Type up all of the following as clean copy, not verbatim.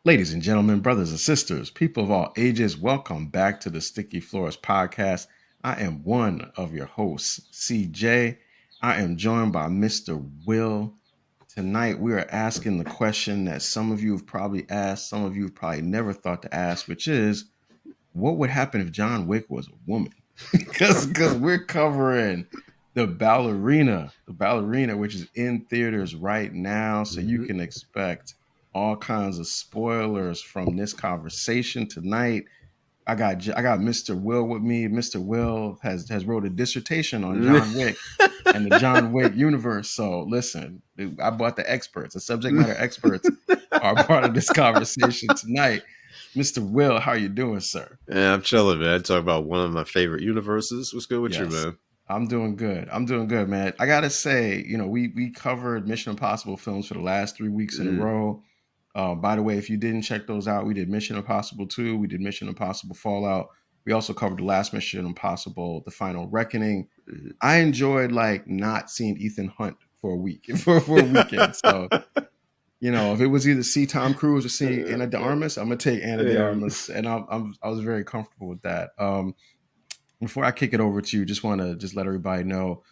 Ladies and gentlemen, brothers and sisters, people of all ages, welcome back to the Sticky Floors podcast. I am one of your hosts, CJ. I am joined by Mr. Will. Tonight, we are asking the question that some of you have probably asked, some of you have probably never thought to ask, which is, what would happen if John Wick was a woman? Because we're covering the ballerina, which is in theaters right now, so you can expect all kinds of spoilers from this conversation tonight. I got Mr. Will with me. Mr. Will has wrote a dissertation on John Wick and the John Wick universe. So listen, I brought the experts, the subject matter experts are part of this conversation tonight. Mr. Will, how you doing, sir? Yeah, I'm chilling, man. Talk about one of my favorite universes. What's good with you, Yes. man? I'm doing good. I'm doing good, man. I gotta say, we covered Mission Impossible films for the last 3 weeks in a Mm, row. By the way, if you didn't check those out, we did Mission Impossible 2, we did Mission Impossible Fallout. We also covered the last Mission Impossible, The Final Reckoning. mm. I enjoyed like not seeing Ethan Hunt for a week for a weekend. So, if it was either see Tom Cruise or see Ana De Armas, I'm gonna take Ana De Yeah. Armas, and I was very comfortable with that. Before I kick it over to you, just want to just let everybody know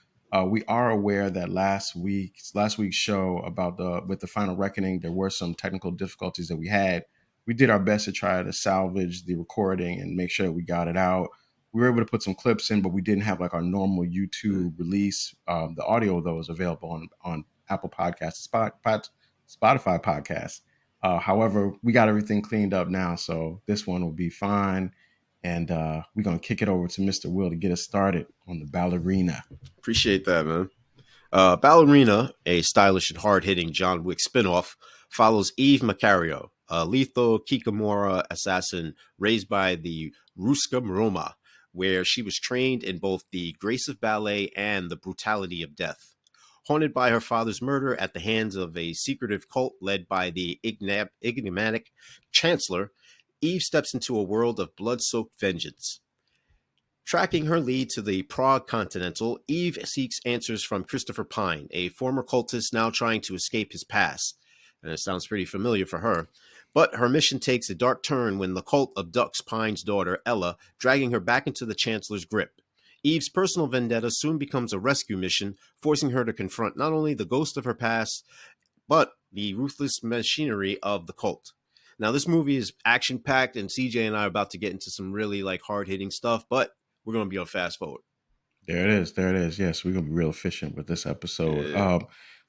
we are aware that last week's show about the Final Reckoning, there were some technical difficulties that we had. We did our best to try to salvage the recording and make sure that we got it out. We were able to put some clips in, but we didn't have like our normal YouTube release. The audio though is available on Apple Podcasts, Spotify Podcasts. However, we got everything cleaned up now, so this one will be fine. And we're going to kick it over to Mr. Will to get us started on the ballerina. Appreciate that, man. Ballerina, a stylish and hard-hitting John Wick spinoff, follows Eve Macario, a lethal Kikamura assassin raised by the Ruska Mroma, where she was trained in both the grace of ballet and the brutality of death. Haunted by her father's murder at the hands of a secretive cult led by the enigmatic Chancellor, Eve steps into a world of blood-soaked vengeance. Tracking her lead to the Prague Continental, Eve seeks answers from Christopher Pine, a former cultist now trying to escape his past. And it sounds pretty familiar for her. But her mission takes a dark turn when the cult abducts Pine's daughter, Ella, dragging her back into the Chancellor's grip. Eve's personal vendetta soon becomes a rescue mission, forcing her to confront not only the ghost of her past, but the ruthless machinery of the cult. Now, this movie is action-packed, and CJ and I are about to get into some really hard-hitting stuff, but we're going to be on fast forward. There it is. There it is. Yes, we're going to be real efficient with this episode. Yeah.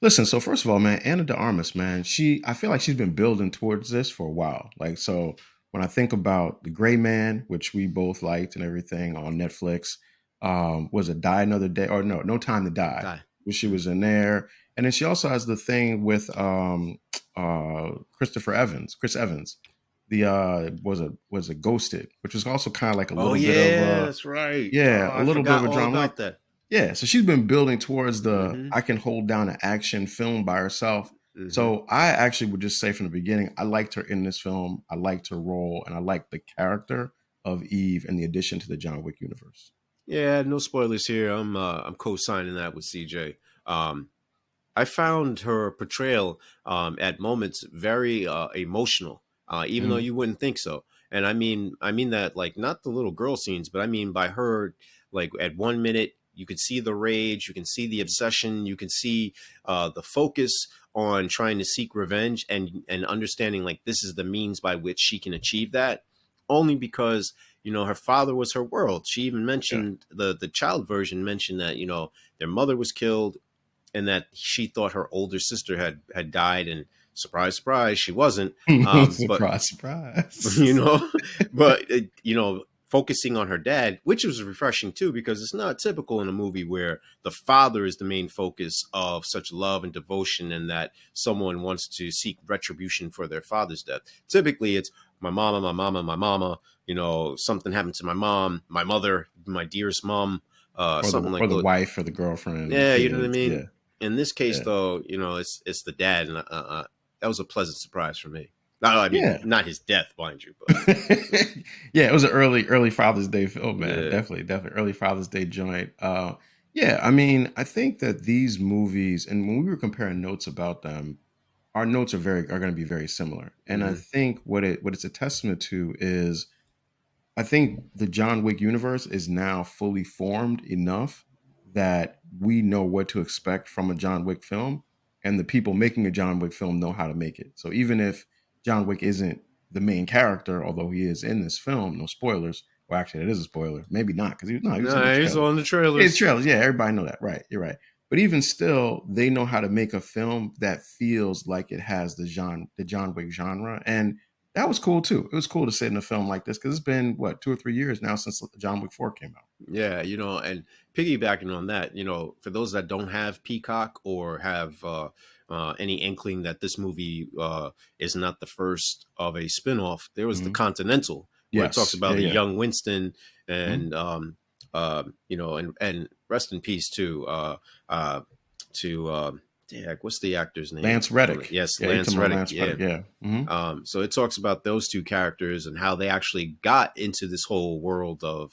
Listen, so first of all, man, Ana De Armas, man, I feel like she's been building towards this for a while. Like, so when I think about The Gray Man, which we both liked and everything on Netflix, was it Die Another Day? Or No Time to Die, Die. where she was in there. And then she also has the thing with Chris Evans. The was it Ghosted, which was also kind of like a Oh, little bit of yeah, that's right. yeah, Oh, a I little bit of forgot a all drama. Like, about that. yeah, so she's been building towards the Mm-hmm. I can hold down an action film by herself. Mm-hmm. So I actually would just say from the beginning, I liked her in this film. I liked her role, and I liked the character of Eve and the addition to the John Wick universe. Yeah, no spoilers here. I'm co-signing that with CJ. I found her portrayal at moments very emotional, even though Mhm. you wouldn't think so. And I mean that not the little girl scenes, but I mean by her at 1 minute you could see the rage, you can see the obsession, you can see the focus on trying to seek revenge and understanding this is the means by which she can achieve that. Only because her father was her world. She even Yeah. mentioned the child version mentioned that their mother was killed and that she thought her older sister had died, and surprise surprise she wasn't. But Surprise, surprise. you know but focusing on her dad, which was refreshing too, because it's not typical in a movie where the father is the main focus of such love and devotion and that someone wants to seek retribution for their father's death. Typically it's my mama, my mama, my mama, something happened to my mom, my mother, my dearest mom, something like or the that. wife or the girlfriend, the Yeah, you know what I kids. Yeah. mean. In this case, Yeah. though, it's the dad, and that was a pleasant surprise for me. No, I mean Yeah. not his death, mind you, but Yeah, it was an early Father's Day film, man. yeah. Definitely early Father's Day joint. Yeah, I mean, I think that these movies, and when we were comparing notes about them, our notes are going to be very similar. And I Hmm. think what it's a testament to is I think the John Wick universe is now fully formed enough that we know what to expect from a John Wick film, and the people making a John Wick film know how to make it. So even if John Wick isn't the main character, although he is in this film, no spoilers. Well, actually, it is a spoiler. Maybe not because he was in the No, he's trailer. on the Yeah, it's trailers. trailers. Yeah, everybody know that. Right, you're right. But even still, they know how to make a film that feels like it has the John Wick genre, and that was cool too. It was cool to sit in a film like this because it's been what 2 or 3 years now since John Wick 4 came out. Yeah, and piggybacking on that, for those that don't have Peacock or have any inkling that this movie is not the first of a spinoff, there was the Hmm. Continental, where it talks Yes, yeah, about a yeah. young Winston, Mhm. and and rest in peace uh, to yeah, what's the actor's name? Lance Reddick. Yes, Yeah, you Lance talking about Reddick. Lance Yeah. Reddick? Yeah. Hmm. So it talks about those two characters and how they actually got into this whole world of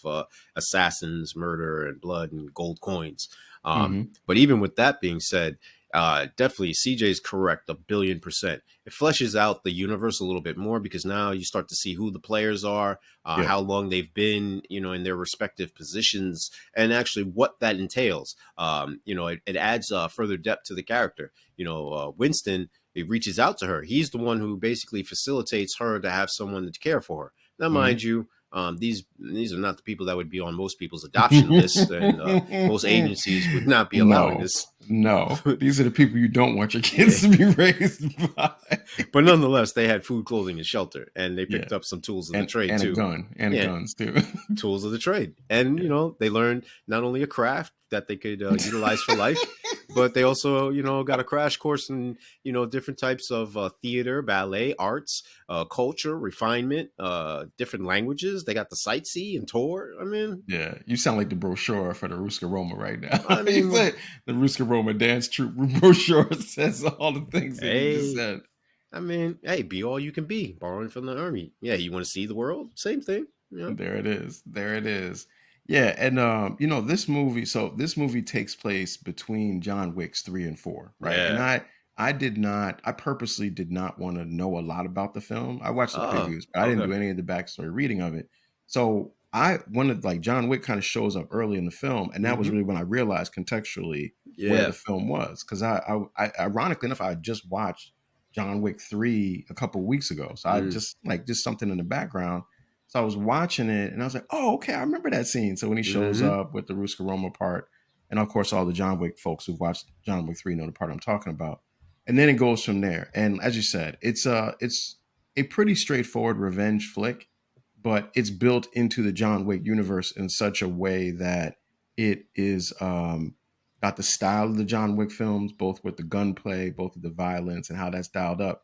assassins, murder, and blood and gold coins. Hmm. But even with that being said, definitely CJ is correct 1,000,000,000%. It fleshes out the universe a little bit more because now you start to see who the players are, Yeah. how long they've been, in their respective positions, and actually what that entails. It adds further depth to the character. Winston, he reaches out to her. He's the one who basically facilitates her to have someone to care for her. Now, Hmm. mind you, these are not the people that would be on most people's adoption lists, and most agencies would not be allowing No, this. no. These are the people you don't want your Yeah, kids to be raised by. but nonetheless, they had food, clothing, and shelter, and they Yeah, picked up some tools of the and trade and a too. gun and Yeah, guns too. tools of the trade. And, Yeah. they learned not only a craft that they could utilize for life, but they also, got a crash course in, different types of theater, ballet, arts, culture, refinement, different languages. They got the sightsee and tour. I mean, Yeah, you sound like the brochure for the Ruska Roma right now. I You mean, said the Ruska Roma dance troupe brochure says all the things that you just hey, said. hey, be all you can be, borrowing from the army. Yeah, you want to see the world? Same thing. There it is. There it is. Yeah, and this movie takes place between John Wick's 3 and 4, right? And Yeah. I purposely did not want to know a lot about the film. I watched the Oh, previews, but I didn't okay. do any of the backstory reading of it. So I wanted like John Wick kind of shows up early in the film, and that was Mm-hmm. really when I realized contextually where Yeah. the film was. Because I ironically enough, I just watched John Wick 3 a couple weeks ago. So I Mm. just like just something in the background. So I was watching it and I was like, oh, okay, I remember that scene. So when he shows Mm-hmm. up with the Ruska Roma part, and of course, all the John Wick folks who've watched John Wick 3 know the part I'm talking about. And then it goes from there. And as you said, it's a pretty straightforward revenge flick, but it's built into the John Wick universe in such a way that it is got the style of the John Wick films, both with the gunplay, both with the violence and how that's dialed up.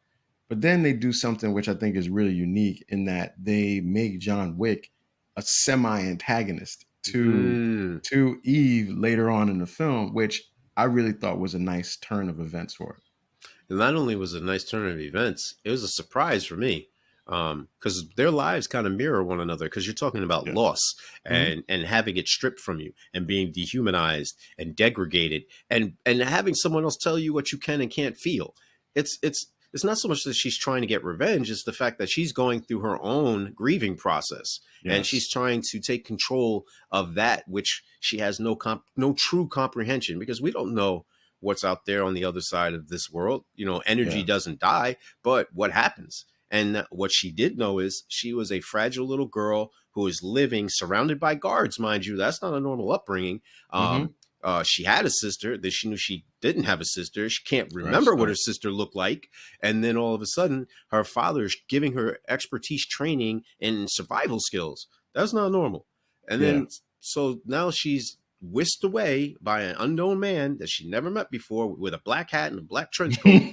But then they do something which I think is really unique in that they make John Wick a semi-antagonist Mm. to Eve later on in the film, which I really thought was a nice turn of events for it. And not only was it a nice turn of events, it was a surprise for me, because their lives kind of mirror one another. Because you're talking about Yeah. loss Hmm. and having it stripped from you and being dehumanized and degraded and having someone else tell you what you can and can't feel. It's not so much that she's trying to get revenge; it's the fact that she's going through her own grieving process and she's Yes. trying to take control of that which she has no true comprehension, because we don't know what's out there on the other side of this world. Energy Yeah. doesn't die, but what happens? And what she did know is she was a fragile little girl who is living surrounded by guards, mind you. That's not a normal upbringing. Hmm. She had a sister, then she knew she didn't have a sister. She can't Right. remember what her Right. sister looked like. And then all of a sudden, her father's giving her expertise training in survival skills. That's not normal. And Yeah. then, so now she's whisked away by an unknown man that she never met before with a black hat and a black trench coat.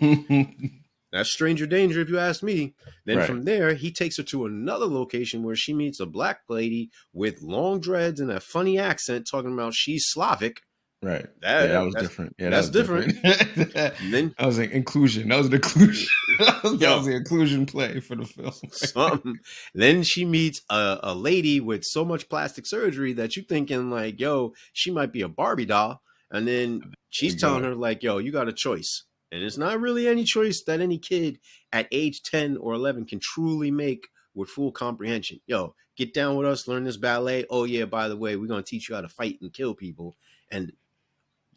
That's stranger danger, if you ask me. Then Right. from there, he takes her to another location where she meets a black lady with long dreads and a funny accent talking about she's Slavic. Right. Yeah, that That, was that's different. Yeah, that that's was different. different. that And then was an inclusion. That was an inclusion. That was yo, the inclusion play for the film. something. Then she meets a lady with so much plastic surgery that you thinking like, yo, she might be a Barbie doll. And then There she's you telling go. her like, yo, you got a choice. And it's not really any choice that any kid at age 10 or 11 can truly make with full comprehension. Yo, get down with us, learn this ballet. Oh, yeah, by the way, we're going to teach you how to fight and kill people. And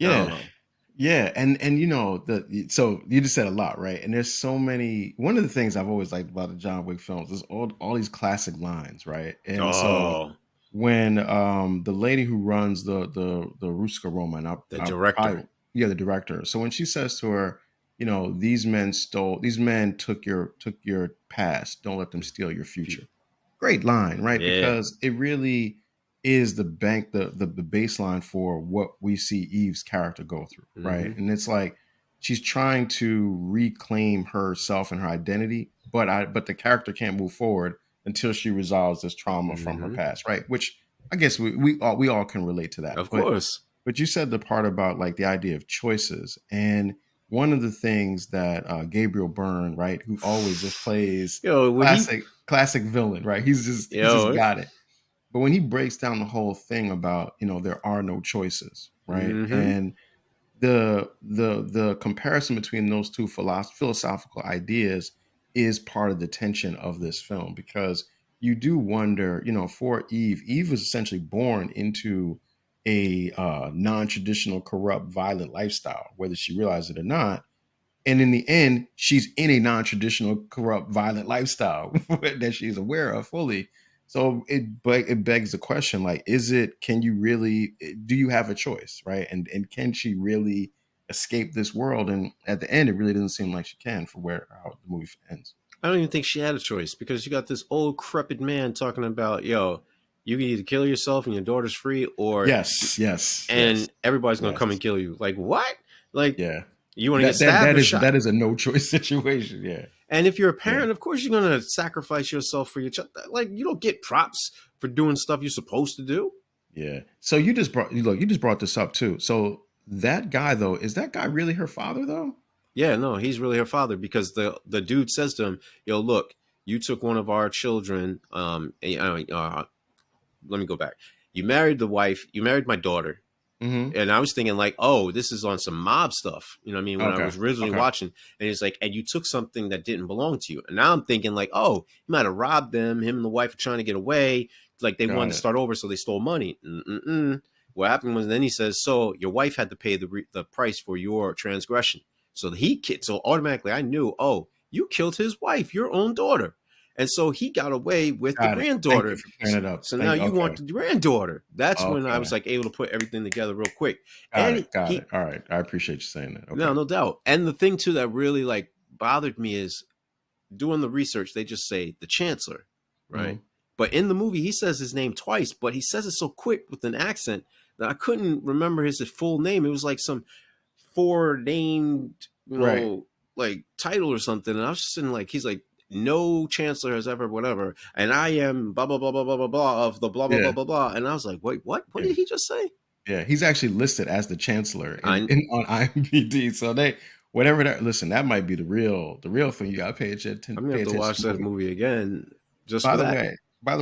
I don't Yeah. know. Yeah, and the so you just said a lot, right? And there's so many. One of the things I've always liked about the John Wick films is all these classic lines, right? And so Oh, when the lady who runs the Ruska Roma, and the I director. yeah, the director. So when she says to her, these men took your past, don't let them steal your future. Great line, right? Yeah. Because it really is the bank the baseline for what we see Eve's character go through, right? Mm-hmm. And it's like she's trying to reclaim herself and her identity, but the character can't move forward until she resolves this trauma from her Mm-hmm. past, right? Which I guess we all can relate to that. Of But course. you said the part about like the idea of choices, and one of the things that Gabriel Byrne, right, who always just plays Yo, when he, classic villain, right? He's just yo, got it. But when he breaks down the whole thing about there are no choices, right? mm-hmm. And the comparison between those two philosophical ideas is part of the tension of this film, because you do wonder, for Eve was essentially born into a non-traditional, corrupt, violent lifestyle, whether she realized it or not. And in the end, she's in a non-traditional, corrupt, violent lifestyle that she's aware of fully. So it begs the question, like, can you really, do you have a choice, right? And can she really escape this world? And at the end, it really doesn't seem like she can, for where how the movie ends. I don't even think she had a choice because you got this old decrepit man talking about, yo, you can either kill yourself and your daughter's free, or Yes, yes, yes, and everybody's gonna come and yes, kill you. Like what? Like yeah. you want to get That that stabbed that or is shot? that is a no choice situation. Yeah, And if you're a yeah. parent, of course you're gonna sacrifice yourself for your child. Like you don't get props for doing stuff you're supposed to do. Yeah. So you just brought this up too. So that guy though, is that guy really her father though? Yeah, no, he's really her father because the dude says to him, "Yo, look, you took one of our children. Let me go back. You married the wife. You married my daughter." Mm-hmm. And I was thinking like, oh, this is on some mob stuff. You know what I mean? When I Okay. was originally Okay. watching, and he's like, and you took something that didn't belong to you. And now I'm thinking like, oh, he might have robbed them. Him and the wife are trying to get away. Like they wanted Got to it. start over, so they stole money. Mm-mm-mm. What happened was then he says, so your wife had to pay the price for your transgression. So automatically I knew, oh, you killed his wife, your own daughter. And so he got away with the Got it. Thank you granddaughter. for clearing it up. So now Thank you Okay. want the granddaughter. That's when I Okay. was like able to put everything together real quick. Got And it. Got it. he, All right. I appreciate you saying that. no, Okay. no doubt. And the thing too that really like bothered me is doing the research. They just say the chancellor, right? Mm-hmm. But in the movie, he says his name twice, but he says it so quick with an accent that I couldn't remember his full name. It was like some four named, Right. like title or something. And I was just sitting like, he's like, no chancellor has ever whatever, and I am blah blah blah blah blah blah blah of the blah blah blah Yeah. blah blah. And I was like, wait, what? What Yeah. did he just say? Yeah. He's actually listed as the chancellor in, I in on IMDb. So whatever that, listen, that might be the real thing you gotta I'm gonna pay have to attention watch to the that movie. movie again just By for the that.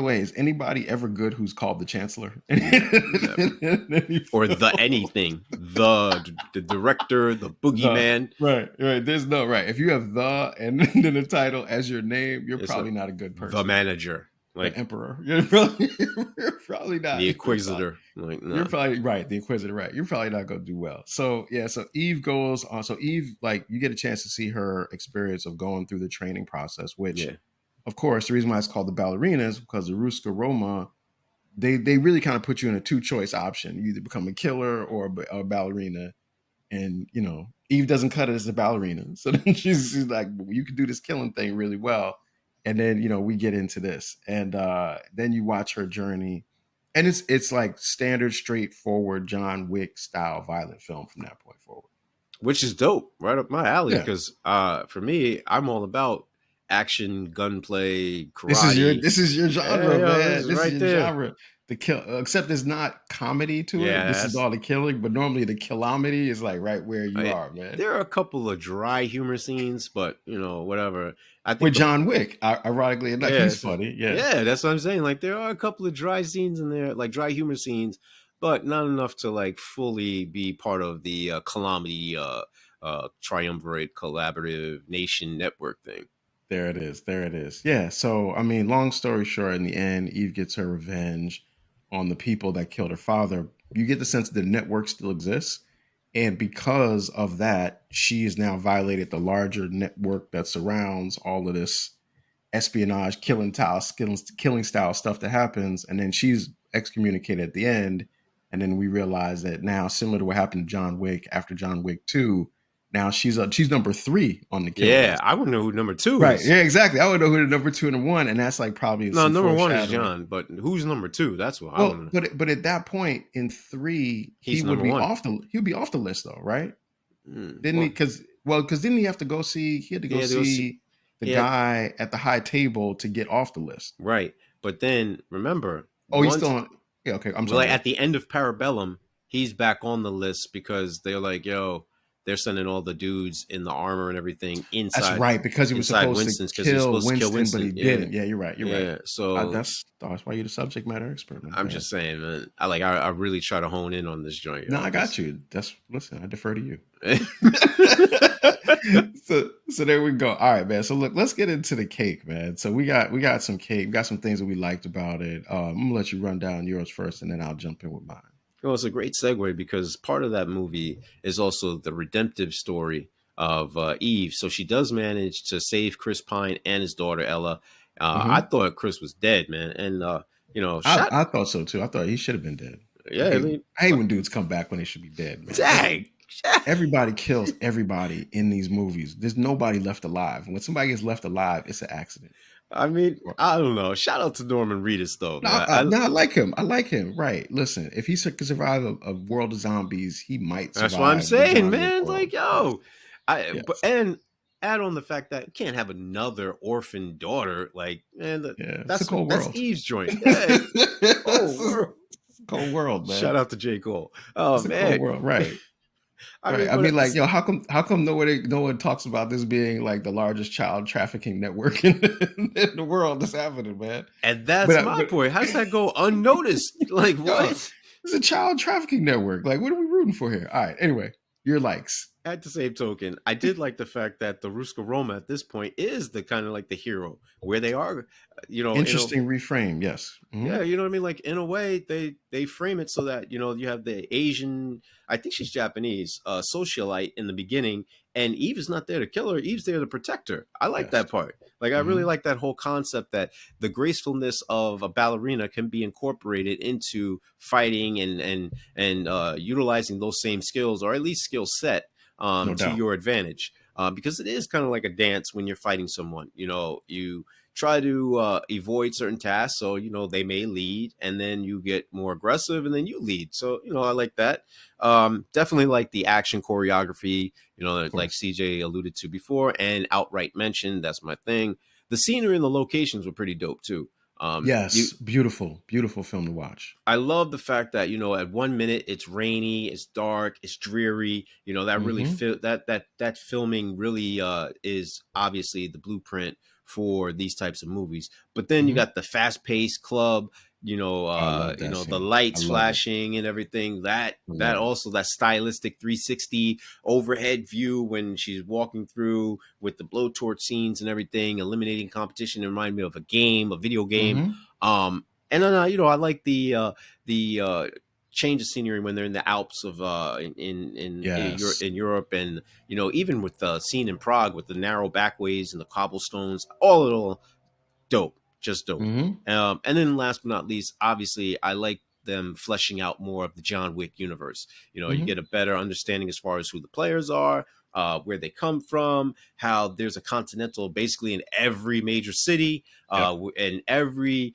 way, is anybody ever good who's called the chancellor? Never. Or the anything, the director, the The boogeyman. right. There's no right. If you have the and then the title as your name, you're It's not probably not a good the person. manager, The like emperor. You're probably not. the You're probably, Inquisitor. Like you're no, probably right. The Inquisitor, right? You're probably not going to do well. So yeah. So Eve goes on. So Eve, like, you get a chance to see her experience of going through the training process. Which, yeah, of course, the reason why it's called the Ballerina is because the Ruska Roma, they really kind of put you in a two choice option. You either become a killer or a ballerina, and Eve doesn't cut it as a ballerina. So then she's like, well, you can do this killing thing really well. And then we get into this, and then you watch her journey, and it's like standard, straightforward John Wick style violent film from that point forward. which is dope, right up my alley. Yeah, Because for me, I'm all about action, gunplay, this is your karate. this is your Yeah, genre, yo, this man. is This is right your there. genre. The kill, except there's not comedy to it. Yeah, This is that's all the killing, but normally the kilomedy is like right where you I, are, man. there are a couple of dry humor scenes, but whatever. I think With John Wick, ironically enough, yeah, he's funny. Yeah. yeah, that's what I'm saying. Like there are a couple of dry scenes in there, like dry humor scenes, but not enough to like fully be part of the calamity triumvirate collaborative nation network thing. There it is. There it is. Yeah. So, I mean, long story short, in the end, Eve gets her revenge on the people that killed her father. You get the sense that the network still exists. And because of that, she has now violated the larger network that surrounds all of this espionage, killing style stuff that happens. And then she's excommunicated at the end. And then we realize that now, similar to what happened to John Wick after John Wick 2, now she's number 3 on the kill Yeah, list. I wouldn't know who number two Right. is. Yeah, exactly. I would know who the number 2 and the 1, and that's like probably No, some number one is foreshadowing. John, but who's number two? That's what I want to Well, know. but at that point in 3, He's number one. he would be off the list though, right? Didn't he? Well, Because didn't he have to go see? He had to go yeah, there was see the he had guy at the high table to get off the list. right, but then remember Oh, he's still once on. Yeah. Okay. I'm sorry. like Go at ahead. the end of Parabellum, he's back on the list because they're like, yo, they're sending all the dudes in the armor and everything That's inside right. Because he was supposed to Winston's because he was kill supposed to kill Winston, but he Winston. Yeah, didn't. Yeah, you're right. You're right. yeah. So That's why you're the subject matter expert, man. I'm just saying, man. I really try to hone in on this joint, No, yo. I got you. Listen. I defer to you. So there we go. All right, man. So look, let's get into the cake, man. So we got some cake. We got some things that we liked about it. I'm gonna let you run down yours first, and then I'll jump in with mine. Well, it's a great segue because part of that movie is also the redemptive story of Eve. So she does manage to save Chris Pine and his daughter Ella. I Hmm. thought Chris was dead, man, and I, shot. I thought so too. I thought he should have been dead. Yeah, I mean, I hate when dudes come back when they should be dead, man. dang. Everybody kills everybody in these movies. There's nobody left alive. When somebody gets left alive, it's an accident. I mean, I don't know. Shout out to Norman Reedus though, No, man. no, I like him. I like him. Right. Listen, if he could survive a world of zombies, he might That's what I'm survive the saying, John Wick man. world. Like, yo, Yes. and add on the fact that you can't have another orphan daughter. Like, man, Yeah. It's a that's cold that's world. Eve's joint. Yeah, cold world. It's a cold world, man. Shout out to J. Cole. Oh It's a cold man. world, right? I Right. mean, I but mean, like, yo, how come no one talks about this being like the largest child trafficking network in the world that's happening, man? and that's my But point. How does that go unnoticed? Like yo, what? it's a child trafficking network. Like, what are we rooting for here? All right. Anyway, your likes. At the same token, I did like the fact that the Ruska Roma at this point is the kind of like the hero where they are, Interesting reframe. Yes. Hmm. yeah, you know what I mean? Like in a way, they frame it so that you have the Asian, I think she's Japanese, socialite in the beginning, and Eve is not there to kill her. Eve's there to protect her. I like Yes. that part. Like I really Hmm. like that whole concept that the gracefulness of a ballerina can be incorporated into fighting and utilizing those same skills or at least skill set No to doubt. your advantage. Because it is kind of like a dance when you're fighting someone. You try to avoid certain tasks so they may lead and then you get more aggressive and then you lead, so I like that. Definitely like the action choreography, Of like course. CJ alluded to before and outright mentioned. That's my thing. The scenery and the locations were pretty dope too. You Yes. Beautiful. Beautiful film to watch. I love the fact that at 1 minute it's rainy, it's dark, it's dreary. That really Hmm. that filming really is obviously the blueprint for these types of movies. But then you Hmm. got the fast paced club, I love that the scene. I lights love it. flashing and everything. I That love it. also that stylistic 360 overhead view when she's walking through with the blowtorch scenes and everything, eliminating competition. It reminded me of a video game. Hmm. And then I like the change of scenery when they're in the Alps of Yes. in Europe, and even with the scene in Prague with the narrow backways and the cobblestones, all dope, just dope. Hmm. And then last but not least, obviously, I like them fleshing out more of the John Wick universe. You Hmm. get a better understanding as far as who the players are, where they come from, how there's a continental basically in every major city, Yep. and every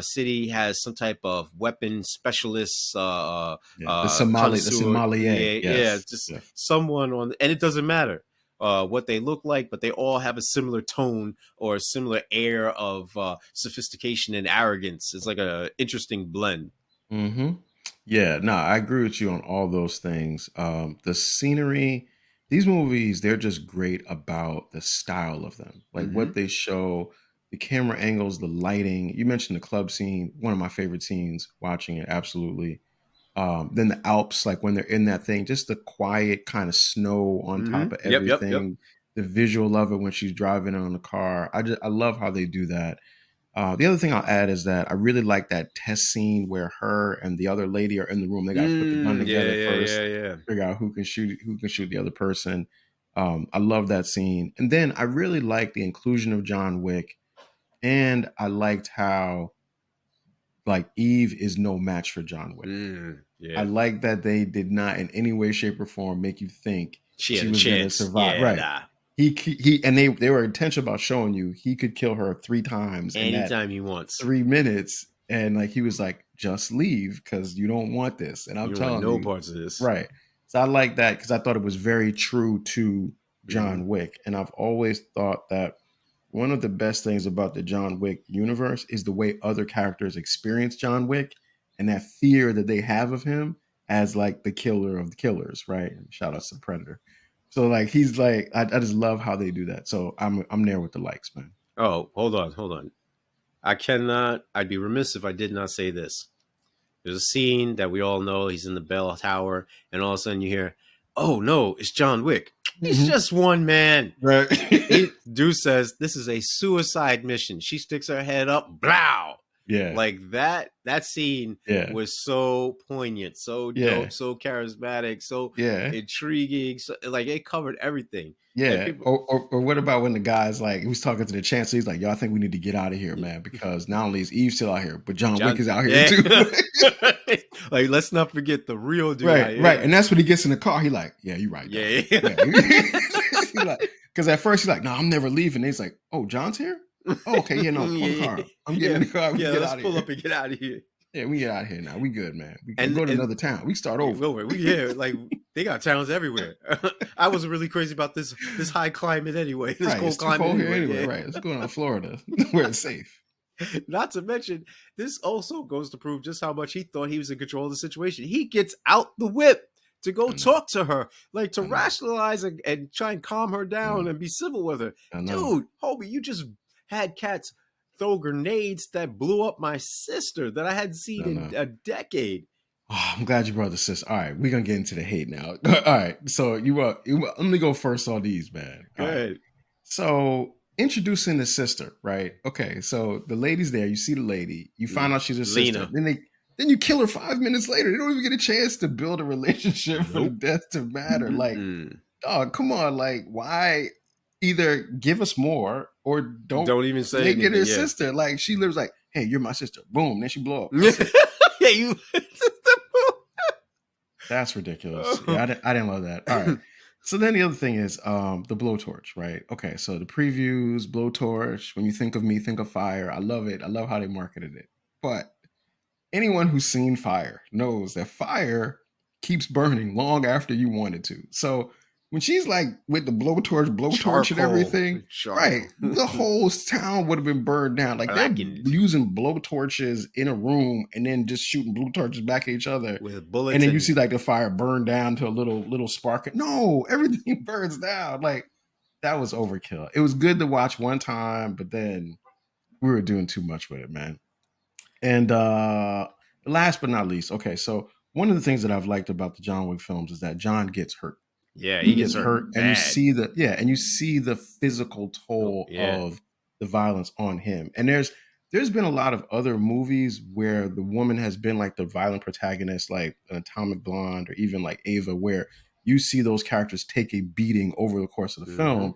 city has some type of weapon specialist, Yeah. The connoisseur. sommelier. Yeah, yeah, Yes. just Yes. someone on, and it doesn't matter what they look like, but they all have a similar tone or a similar air of sophistication and arrogance. It's like a interesting blend. Hmm. Yeah, no, I agree with you on all those things. The scenery, these movies, they're just great about the style of them, like Mm-hmm. what they show, the camera angles, the lighting. You mentioned the club scene, one of my favorite scenes watching it, absolutely. Then the Alps, like when they're in that thing, just the quiet kind of snow on top of Yep, yep, yep. everything. The visual of it when she's driving on the car. I love how they do that. The other thing I'll add is that I really like that test scene where her and the other lady are in the room. They got to put the gun Yeah, together yeah, first, yeah, yeah. figure out who can shoot the other person. I love that scene. And then I really like the inclusion of John Wick, and I liked how like Eve is no match for John Wick. I Yeah. like that they did not in any way, shape, or form make you think She had she a was gonna chance. survive. Yeah, Right. nah. He and they were intentional about showing you he could kill her 3 times in that Anytime he wants. 3 minutes. And like he was like, just leave because you don't want this. And I'm You don't want telling no you, parts of this. right. So I like that because I thought it was very true to Hmm. John Wick. And I've always thought that one of the best things about the John Wick universe is the way other characters experience John Wick and that fear that they have of him as like the killer of the killers, right? Shout out to Predator. So like he's like I just love how they do that. So I'm there with the likes, man. Oh, hold on, hold on. I cannot. I'd be remiss if I did not say this. There's a scene that we all know. He's in the bell tower, and all of a sudden you hear, "Oh no, it's John Wick. He's Mm-hmm. just one man." Right. Deuce says, "This is a suicide mission." She sticks her head up, blow. Yeah. Like that. That scene Yeah. was so poignant, so Yeah. dope, so charismatic, so Yeah. intriguing. So, like it covered everything. Like Yeah. people, Or what about when the guy's like, he was talking to the chancellor, he's like, yo, I think we need to get out of here, man, because not only is Eve still out here, but John Wick John, is out here yeah. too. Like let's not forget the real dude out Right, right. here. And that's when he gets in the car. He like, yeah, you're right, dog. Yeah, Yeah. He like, because at first he's like, no, I'm never leaving. And he's like, oh, John's here? Oh, okay, yeah, no, pull the yeah, car up. I'm getting yeah, in the car. We can yeah. get Let's out of pull here. up and get out of here. Yeah, we get out of here now. We good, man. We can go to And another town. We start over. well, we yeah, like they got towns everywhere. I wasn't really crazy about this high climate anyway, this Right. cold It's too climate cold here anyway. anyway. Yeah. Right. Let's go down to Florida where it's safe. Not to mention, this also goes to prove just how much he thought he was in control of the situation. He gets out the whip to go I know. talk to her, like to I know. rationalize and try and calm her I know. down and be civil with her. I know. Dude, homie, you just had cats throw grenades that blew up my sister that I hadn't seen I in know. a decade. Oh, I'm glad you brought the sis. All right, we're gonna get into the hate now. All right, so let me go first on these, man. All right, Good. so introducing the sister, right? Okay, so the lady's there. You see the lady. You find out she's a sister. Lena. Then you kill her 5 minutes later. They don't even get a chance to build a relationship for the Nope. death to matter. Like, Mm-mm. dog, come on. Like, why? Either give us more or don't Don't even say make it anything. her Yeah. sister. Like, she lives like, hey, you're my sister. Boom. Then she blow up. That's it. Yeah, you. That's ridiculous. Yeah, I didn't love that. All right. So then the other thing is the blowtorch, right? Okay, so the previews, blowtorch. When you think of me, think of fire. I love it. I love how they marketed it. But anyone who's seen fire knows that fire keeps burning long after you want it to. So when she's like with the blowtorch and Charcoal. everything, right, Charcoal. the whole town would have been burned down. Like they're Blackened using blowtorches in a room and then just shooting blowtorches back at each other. with And bullets then you and see like the fire burn down to a little spark. No, everything burns down. Like that was overkill. It was good to watch one time, but then we were doing too much with it, man. And last but not least, okay, so one of the things that I've liked about the John Wick films is that John gets hurt. yeah, He he gets gets hurt hurt, and bad. you see the physical Oh, toll yeah. of the violence on him. And there's been a lot of other movies where the woman has been like the violent protagonist, like an Atomic Blonde or even like Ava, where you see those characters take a beating over the course of the Mm-hmm. film.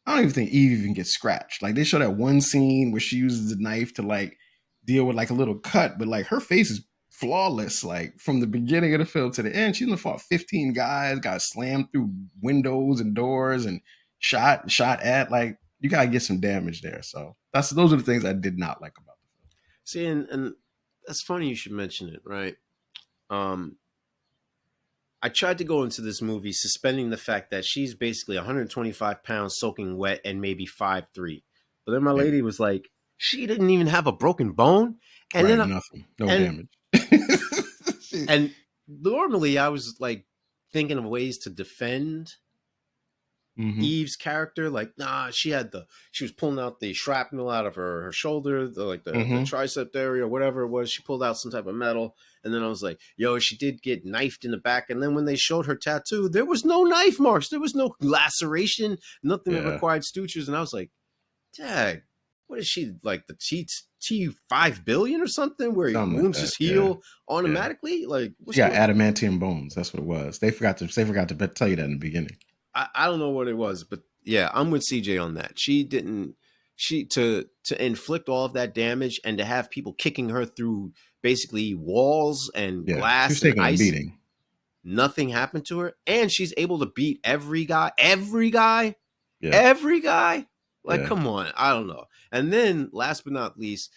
I don't even think Eve even gets scratched. Like they show that one scene where she uses the knife to like deal with like a little cut, but like her face is flawless. Like from the beginning of the film to the end, she's only fought 15 guys, got slammed through windows and doors and shot at. Like you gotta get some damage there. So those are the things I did not like about the film. See, and that's funny you should mention it, right? Um, I tried to go into this movie suspending the fact that she's basically 125 pounds soaking wet and maybe 5'3". But then my Yeah. lady was like, she didn't even have a broken bone. And Right, then nothing, no and damage. and normally I was like thinking of ways to defend Mm-hmm. Eve's character, like, nah, she was pulling out the shrapnel out of her shoulder, the Mm-hmm. tricep area or whatever it was. She pulled out some type of metal. And then I was like, yo, she did get knifed in the back. And then when they showed her tattoo, there was no knife marks. There was no laceration, nothing that Yeah. required sutures. And I was like, dang, what is she, like the T5 billion or something where Something like wounds that. just Yeah. heal Yeah. automatically? Like, She what's got going on? adamantium bones. That's what it was. They forgot to tell you that in the beginning. I don't know what it was, but yeah, I'm with CJ on that. She didn't she to inflict all of that damage and to have people kicking her through basically walls and Yeah. She was glass and taking a ice, beating. nothing happened to her, and she's able to beat Yeah. every guy. Like, Yeah. come on, I don't know. And then, last but not least,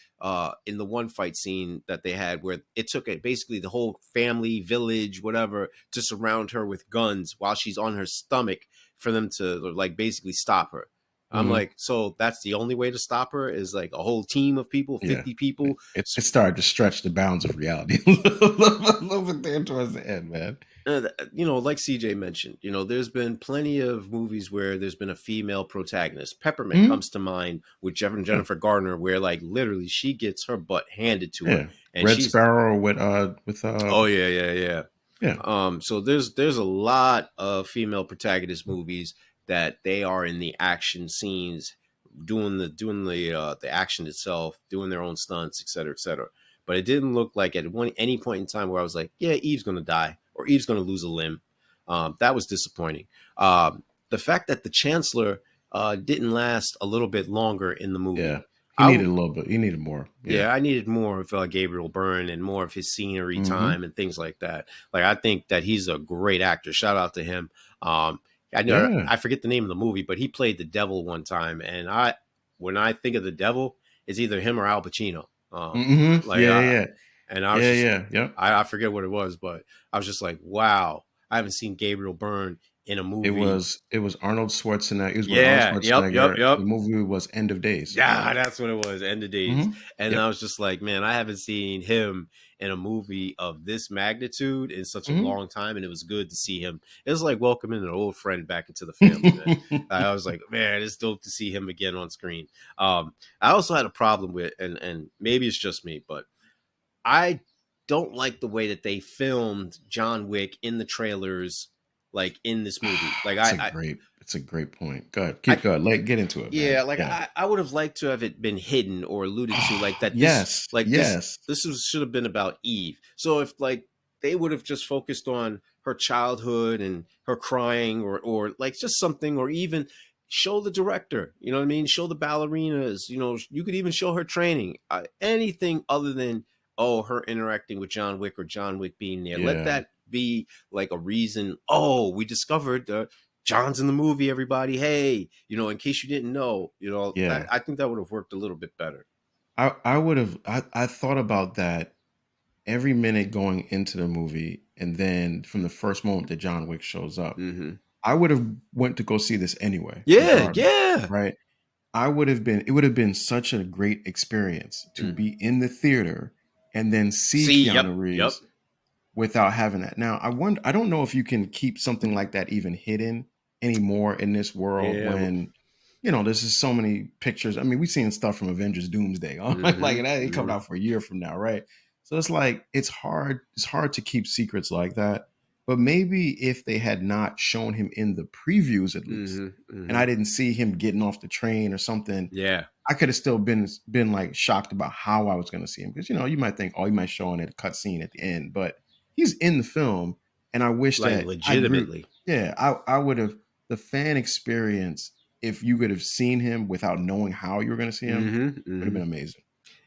in the one fight scene that they had, where it took basically the whole family, village, whatever, to surround her with guns while she's on her stomach for them to like basically stop her. I'm Mm-hmm. like, so that's the only way to stop her is like a whole team of people, Yeah. 50 people. It started to stretch the bounds of reality a little bit there towards the end, man. Like CJ mentioned, there's been plenty of movies where there's been a female protagonist. Peppermint Mm-hmm. comes to mind with Yeah. Jennifer Gardner, where like literally she gets her butt handed to her, Yeah. and Red she's Sparrow oh yeah, yeah, yeah. yeah. So there's a lot of female protagonist movies that they are in the action scenes, doing the action itself, doing their own stunts, et cetera, et cetera. But it didn't look like at any point in time where I was like, yeah, Eve's gonna die or Eve's gonna lose a limb. That was disappointing. The fact that the Chancellor didn't last a little bit longer in the Yeah. movie. He I needed a little bit. He needed more. Yeah. Yeah, I needed more of Gabriel Byrne and more of his scenery Mm-hmm. time and things like that. Like, I think that he's a great actor. Shout out to him. I know Yeah. I forget the name of the movie, but he played the devil one time, and when I think of the devil, it's either him or Al Pacino. Mm-hmm. Like Yeah. I Yeah. and I was Yeah. just Yeah. Yep. I forget what it was, but I was just like, wow, I haven't seen Gabriel Byrne in a It movie. was it was Arnold Schwarzenegger. It was with Arnold Yeah, Schwarzenegger. The yep. movie was End of Days. Yeah, that's what it was. End of days. Mm-hmm. And I Yep. was just like, man, I haven't seen him in a movie of this magnitude in such a Mm-hmm. long time. And it was good to see him. It was like welcoming an old friend back into the family, man. I was like, man, it's dope to see him again on screen. I also had a problem with, and maybe it's just me, but I don't like the way that they filmed John Wick in the trailers, like in this movie. Like It's a great point. Go ahead. I Keep going. Get into it, Yeah, man. like Yeah. I would have liked to have it been hidden or alluded to, like that. Yes. Yes. Should have been about Eve. So if like they would have just focused on her childhood and her crying, or like just something, or even show the director. You know what I mean? Show the ballerinas. You could even show her training. Anything other than her interacting with John Wick or John Wick being there. Let Yeah. that be like a reason. Oh, we discovered John's in the movie, everybody. Hey, in case you didn't know, Yeah. I think that would have worked a little bit better. I would have I thought about that every minute going into the movie, and then from the first moment that John Wick shows up. Mm-hmm. I would have went to go see this anyway, Yeah, regardless, yeah. right? It would have been such a great experience to Mm. be in the theater and then see See, yep, Keanu yep. Reeves without having that. Now, I don't know if you can keep something like that even hidden anymore in this world Yeah. when there's just so many pictures. I mean, we've seen stuff from Avengers Doomsday. Like, Mm-hmm, and that ain't coming mm-hmm, out for a year from now, right? So it's like it's hard to keep secrets like that. But maybe if they had not shown him in the previews at least, mm-hmm, and mm-hmm. I didn't see him getting off the train or something, Yeah. I could have still been like shocked about how I was going to see him, because you might think, oh, he might show in a cut scene at the end, but he's in the film, and I wish Like that legitimately. yeah, I would have the fan experience, if you could have seen him without knowing how you were going to see him, Mm-hmm, would have mm-hmm. been amazing.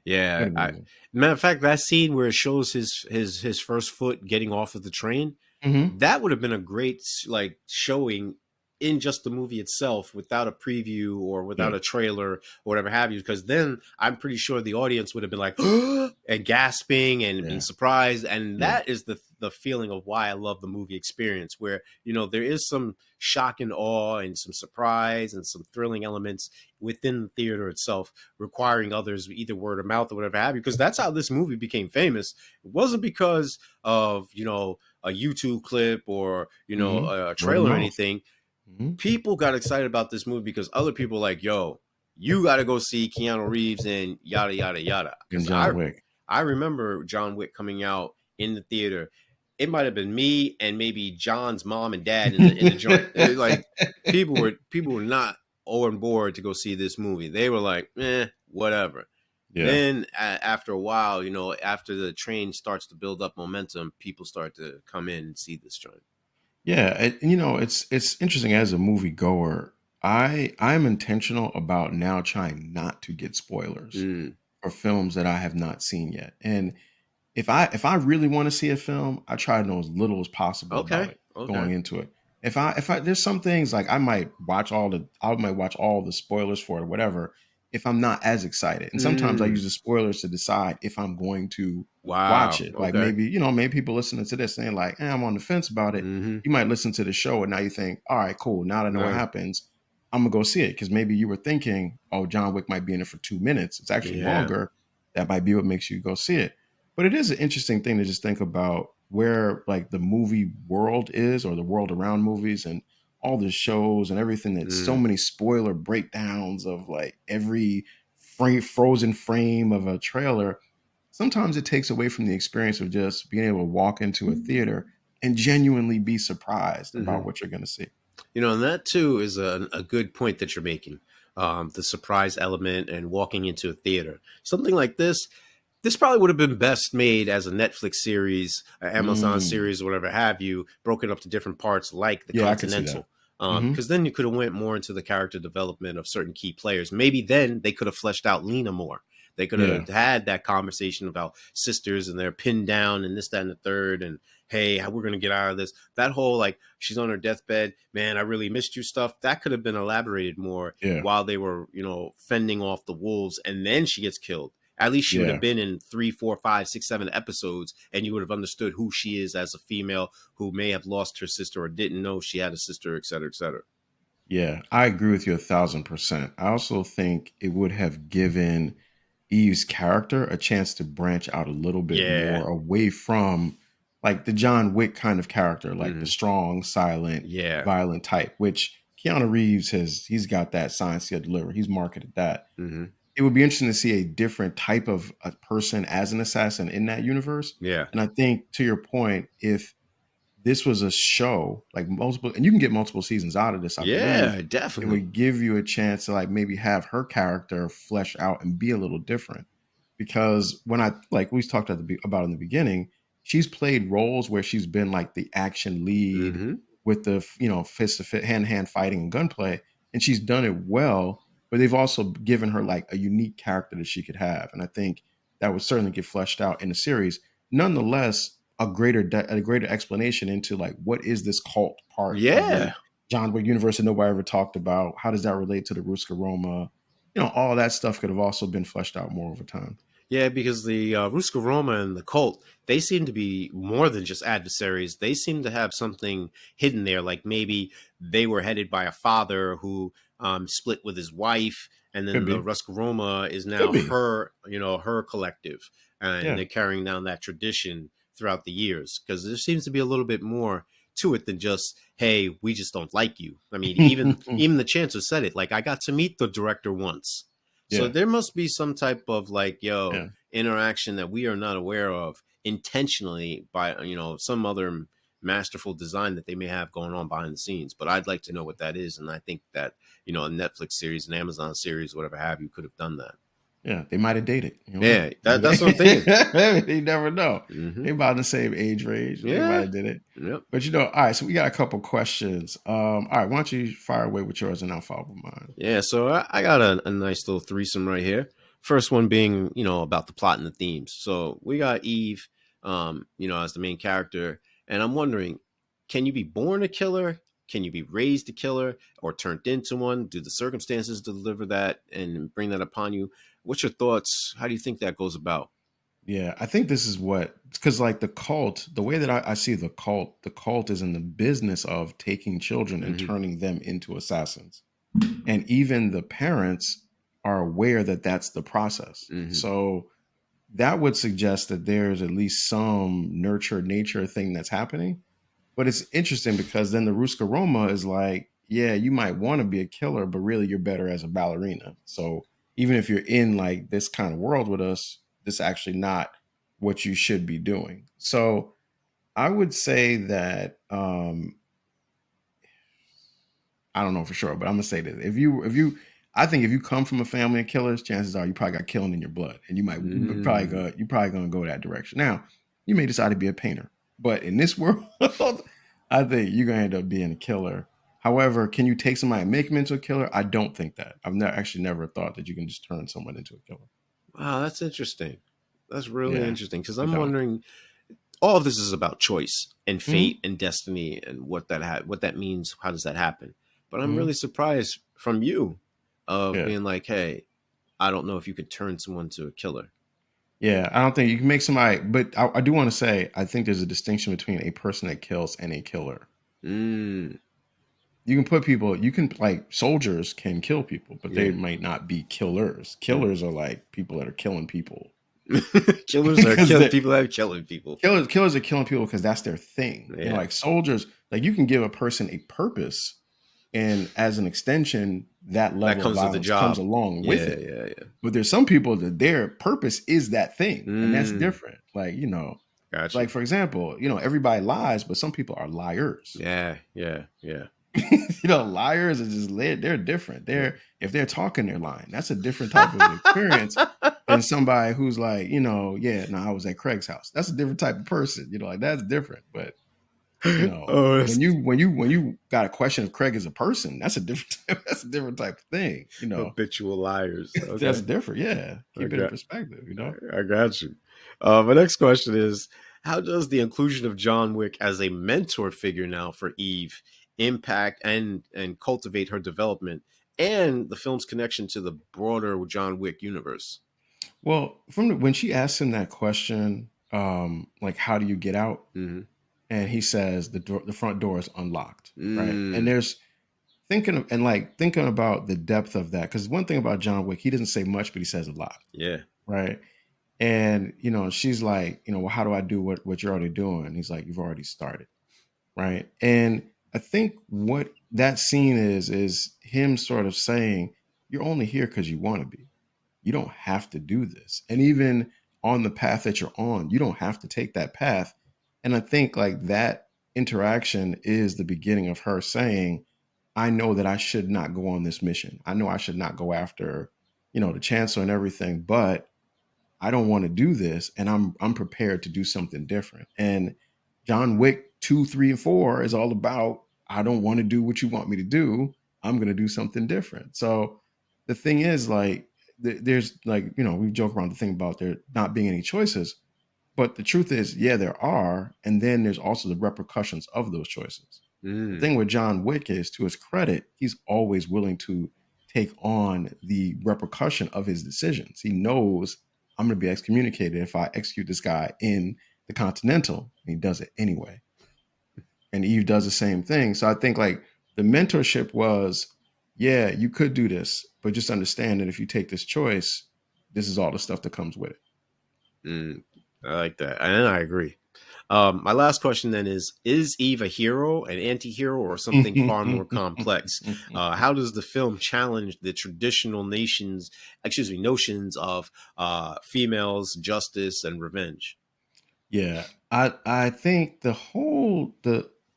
Would Yeah. have been amazing. Matter of fact, that scene where it shows his first foot getting off of the train, Mm-hmm. that would have been a great like showing in just the movie itself without a preview or without Yeah, a trailer or whatever have you, because then I'm pretty sure the audience would have been like and gasping and being yeah, surprised, and yeah, that is the feeling of why I love the movie experience, where there is some shock and awe and some surprise and some thrilling elements within the theater itself, requiring others either word of mouth or whatever have you, because that's how this movie became famous. It wasn't because of a YouTube clip or mm-hmm. a Word of trailer or mouth. anything. Mhm. People got excited about this movie because other people were like, yo, you got to go see Keanu Reeves and yada yada yada. And Because John Wick. I remember John Wick coming out in the theater. It might have been me and maybe John's mom and dad in the joint. Like people were not on board to go see this movie. They were like, whatever. Yeah. Then after a while, after the train starts to build up momentum, people start to come in and see this joint. Yeah, it's interesting as a movie goer. I'm intentional about now trying not to get spoilers Mm, for films that I have not seen yet. And if I really want to see a film, I try to know as little as possible about okay. it Okay. going into it. If I there's some things like I might watch all the spoilers for it or whatever if I'm not as excited. And sometimes I Mm, use the spoilers to decide if I'm going to watch wow. it. Like Okay. maybe people listening to this saying like, I'm on the fence about it. Mm-hmm. You might listen to the show and now you think, all right, cool. Now that I know what No. happens, I'm gonna go see it. Because maybe you were thinking, oh, John Wick might be in it for 2 minutes. It's actually Yeah. longer. That might be what makes you go see it. But it is an interesting thing to just think about where like the movie world is or the world around movies and all the shows and everything that's so Mm, many spoiler breakdowns of like every frozen frame of a trailer. Sometimes it takes away from the experience of just being able to walk into a theater and genuinely be surprised about hmm. what you're going to see. And that too is a good point that you're making. The surprise element and walking into a theater. Something like this probably would have been best made as a Netflix series, Amazon Mm, series, or whatever have you, broken up to different parts like the yeah, I can see that. Continental. Hmm. Because then you could have went more into the character development of certain key players. Maybe then they could have fleshed out Lena more. They could Yeah, have had that conversation about sisters and they're pinned down and this, that, and the third, and hey, how we're gonna get out of this. That whole like she's on her deathbed, man, I really missed you stuff. That could have been elaborated more yeah, while they were, fending off the wolves, and then she gets killed. At least she would have yeah. been in 3, 4, 5, 6, 7 episodes, and you would have understood who she is as a female who may have lost her sister or didn't know she had a sister, et cetera, et cetera. Yeah, I agree with you 1,000%. I also think it would have given Eve's character a chance to branch out a little bit Yeah. more away from like the John Wick kind of character, like the Mm-hmm. strong, silent, Yeah. violent type, which Keanu Reeves he's got that science he'll deliver. He's marketed that. Mm-hmm. It would be interesting to see a different type of a person as an assassin in that universe. Yeah. And I think to your point, if this was a show like multiple and you can get multiple seasons out of this, I believe Yeah, it definitely. would give you a chance to like maybe have her character flesh out and be a little different because when I like we talked about in the beginning, she's played roles where she's been like the action lead Mm-hmm. with the fist to fit hand to hand fighting and gunplay, and she's done it well. But they've also given her like a unique character that she could have, and I think that would certainly get fleshed out in the series. Nonetheless, a greater explanation into like what is this cult part of the Yeah. John Wick universe that nobody ever talked about? How does that relate to the Ruska Roma? All that stuff could have also been fleshed out more over time. Yeah, because the Ruska Roma and the cult, they seem to be more than just adversaries. They seem to have something hidden there. Like maybe they were headed by a father who split with his wife, and then Could the be. Ruska Roma is Could now be. her collective, and Yeah. they're carrying down that tradition throughout the years. Because there seems to be a little bit more to it than just, hey, we just don't like you. I mean, even the Chancellor said it. Like, I got to meet the director once. So Yeah. there must be some type of like, Yeah. interaction that we are not aware of intentionally by, some other masterful design that they may have going on behind the scenes. But I'd like to know what that is. And I think that, a Netflix series, an Amazon series, whatever have you, could have done that. Yeah. They might have dated. You don't know. Yeah, that's what I'm thinking. You never know. Hmm. They about the same age range. They might Yeah. have did it. Yep. But all right, so we got a couple questions. All right, why don't you fire away with yours and I'll follow with mine. Yeah, so I got a nice little threesome right here. First one being, about the plot and the themes. So we got Eve, as the main character, and I'm wondering, can you be born a killer? Can you be raised a killer or turned into one? Do the circumstances deliver that and bring that upon you? What's your thoughts? How do you think that goes about? Yeah, I think this is because like the cult, the way that I see the cult is in the business of taking children and Hmm. turning them into assassins. And even the parents are aware that that's the process. Hmm. So that would suggest that there's at least some nurture nature thing that's happening. But it's interesting because then the Ruska Roma is like yeah, you might want to be a killer, but really you're better as a ballerina. So even if you're in like this kind of world with us, this is actually not what you should be doing. So I would say that I don't know for sure, but I'm gonna say this: I think if you come from a family of killers, chances are you probably got killing in your blood, and Mm. you probably gonna go that direction. Now, you may decide to be a painter, but in this world, I think you're gonna end up being a killer. However, can you take somebody and make them into a killer? I don't think that. Actually never thought that you can just turn someone into a killer. Wow, that's interesting. That's really Yeah, interesting because I I'm don't. wondering. All of this is about choice and fate Hmm. and destiny and what that means. How does that happen? But I'm really Hmm. surprised from you of Yeah. being like, hey, I don't know if you could turn someone to a killer. Yeah, I don't think you can make somebody, but I do want to say I think there's a distinction between a person that kills and a killer. Mm, You can put people, you can like soldiers can kill people, but they yeah. might not be killers. Mm. Killers are like people that are killing people Killers are because killing people that are killing people. killers are killing people because that's their thing. You know, Yeah. like soldiers, like you can give a person a purpose, and as an extension, that That level of comes with the violence comes job. along with Yeah, it. yeah, yeah. But there's some people that their purpose is that thing, and that's Mm, different. Like, you know, gotcha. like for example, you know, everybody lies, but some people are liars. Yeah, yeah, yeah, You know, liars are just they're different. yeah. They're if they're talking, they're lying. That's a different type of an experience than somebody who's like, you know, yeah, no, I was at Craig's house. That's a different type of person. You know, like that's different. But you know, Oh, when you got a question if Craig is a person, that's a different that's a different type of thing. You know, habitual liars. that's Okay. different. Yeah, I keep it in got perspective. You know. I got you. My next question is: how does the inclusion of John Wick as a mentor figure now for Eve impact and cultivate her development and the film's connection to the broader John Wick universe? Well, when she asked him that question, like how do you get out? Mm-hmm. And he says the front door is unlocked, right? And Mm, there's thinking about the depth of that because one thing about John Wick, he doesn't say much, but he says a lot, yeah. right? And you know, she's like, you know, well, how do I do what you're already doing? And he's like, you've already started, right? And I think what that scene is him sort of saying, you're only here because you want to be. You don't have to do this. And even on the path that you're on, you don't have to take that path. And I think like that interaction is the beginning of her saying, I know that I should not go on this mission. I know I should not go after, you know, the chancellor and everything, but I don't want to do this, and I'm prepared to do something different. And John Wick 2, 3, and 4 is all about I don't want to do what you want me to do. I'm gonna do something different. So the thing is, like, there's like, you know, we joke around the thing about there not being any choices, but the truth is, yeah, there are, and then there's also the repercussions of those choices. The Mm, thing with John Wick is, to his credit, he's always willing to take on the repercussion of his decisions. He knows I'm going to be excommunicated if I execute this guy in the Continental, and he does it anyway. And Eve does the same thing. So I think like the mentorship was, yeah, you could do this, but just understand that if you take this choice, this is all the stuff that comes with it. mm. I like that, and I agree. My last question then is Eve a hero, an anti-hero, or something far more complex? How does the film challenge the traditional notions of females, justice, and revenge? Yeah, I think the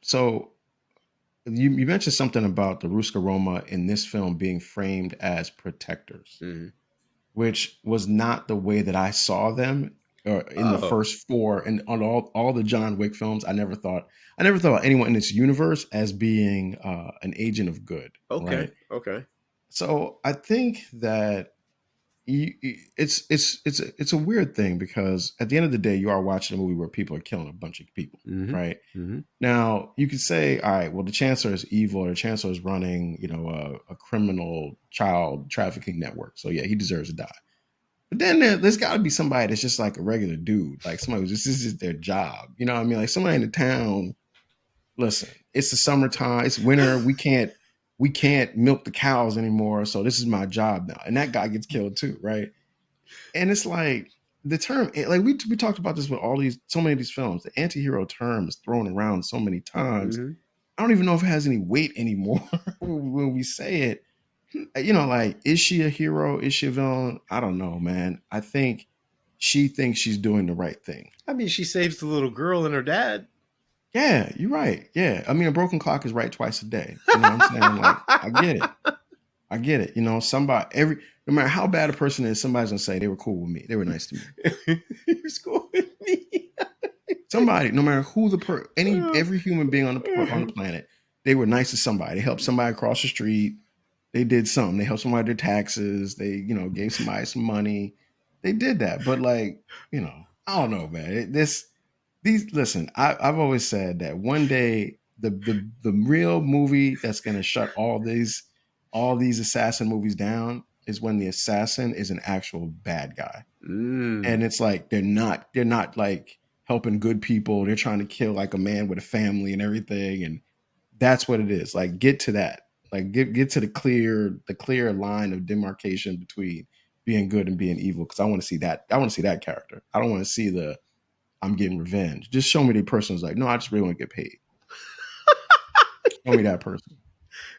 so you mentioned something about the Ruska Roma in this film being framed as protectors, Mm-hmm. which was not the way that I saw them in the Oh, first four and on all the John Wick films. I never thought anyone in this universe as being an agent of good, okay, right? okay. So I think that it's a weird thing because at the end of the day, you are watching a movie where people are killing a bunch of people, Mm-hmm. right? Mm-hmm. Now you could say, all right, well, the chancellor is evil, or the chancellor is running, you know, a criminal child trafficking network. So yeah, he deserves to die. But then there's got to be somebody that's just like a regular dude, like somebody who's just this is their job. You know what I mean? Like somebody in the town. Listen, it's the summertime. It's winter. We can't milk the cows anymore. So this is my job now. And that guy gets killed too, right? And it's like the term, like we talked about this with all these, so many of these films. The anti-hero term is thrown around so many times, Mm-hmm. I don't even know if it has any weight anymore when we say it. Like, is she a hero? Is she a villain? I don't know, man. I think she thinks she's doing the right thing. I mean, she saves the little girl and her dad. Yeah, you're right. Yeah. I mean, a broken clock is right twice a day. You know what I'm saying? Like, I get it. I get it. Somebody, no matter how bad a person is, somebody's gonna say they were cool with me. They were nice to me. He was cool with me. Somebody, no matter who every human being on the planet, they were nice to somebody. They helped somebody across the street. They did something. They helped somebody with their taxes. They, gave somebody some money. They did that. But like, I don't know, man. Listen, I've always said that one day the real movie that's gonna shut all these assassin movies down is when the assassin is an actual bad guy. And it's like they're not like helping good people. They're trying to kill like a man with a family and everything. And that's what it is. Like, get to that. Like, get to the clear line of demarcation between being good and being evil. Because I want to see that. I want to see that character. I don't want to see the I'm getting revenge. Just show me the person who's like, no, I just really want to get paid. Show me that person.